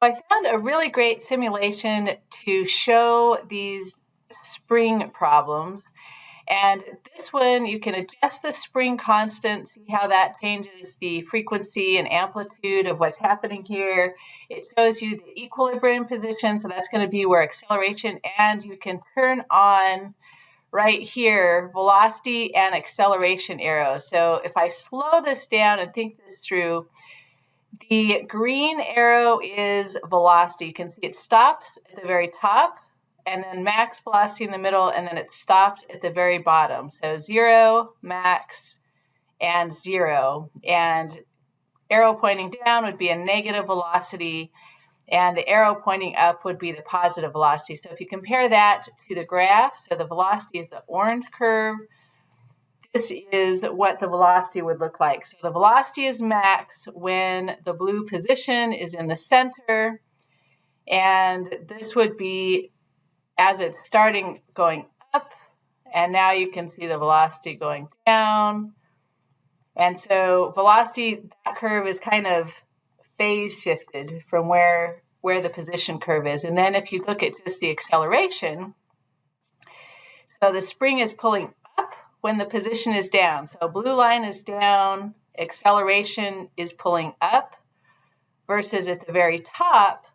I found a really great simulation to show these spring problems. And this one, you can adjust the spring constant, see how that changes the frequency and amplitude of what's happening here. It shows you the equilibrium position, so that's going to be where acceleration, and you can turn on right here velocity and acceleration arrows. So if I slow this down and think this through, the green arrow is velocity. You can see it stops at the very top, and then max velocity in the middle, and then it stops at the very bottom. So 0, max, and 0. And arrow pointing down would be a negative velocity, and the arrow pointing up would be the positive velocity. So if you compare that to the graph, so the velocity is the orange curve, this is what the velocity would look like. So the velocity is max when the blue position is in the center, and this would be as it's starting going up, and now you can see the velocity going down. And so velocity, that curve is kind of phase shifted from where the position curve is. And then if you look at just the acceleration, so the spring is pulling up when the position is down. So blue line is down, acceleration is pulling up, versus at the very top,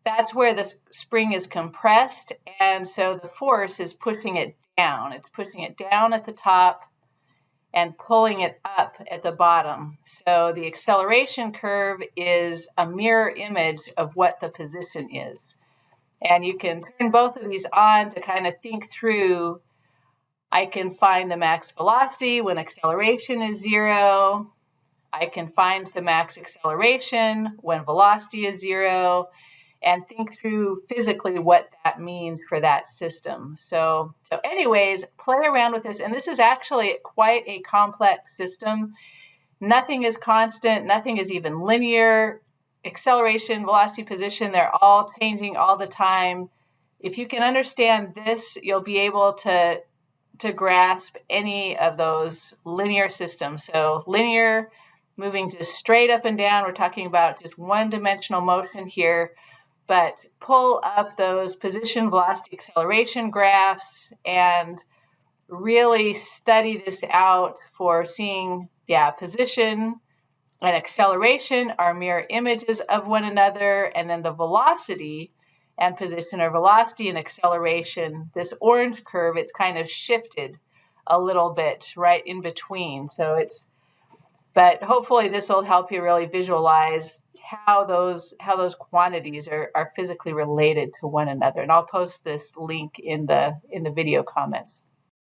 that's where the spring is compressed, and so the force is pushing it down. It's pushing it down at the top and pulling it up at the bottom. So the acceleration curve is a mirror image of what the position is. And you can turn both of these on to kind of think through. I can find the max velocity when acceleration is 0. I can find the max acceleration when velocity is 0, and think through physically what that means for that system. So anyways, play around with this. And this is actually quite a complex system. Nothing is constant. Nothing is even linear. Acceleration, velocity, position, they're all changing all the time. If you can understand this, you'll be able to grasp any of those linear systems. So linear, moving just straight up and down. We're talking about just one-dimensional motion here. But pull up those position, velocity, acceleration graphs and really study this out for seeing, position and acceleration are mirror images of one another. And then the velocity and position, or velocity and acceleration, this orange curve, it's kind of shifted a little bit right in between. But hopefully this will help you really visualize how those quantities are physically related to one another. And I'll post this link in the video comments.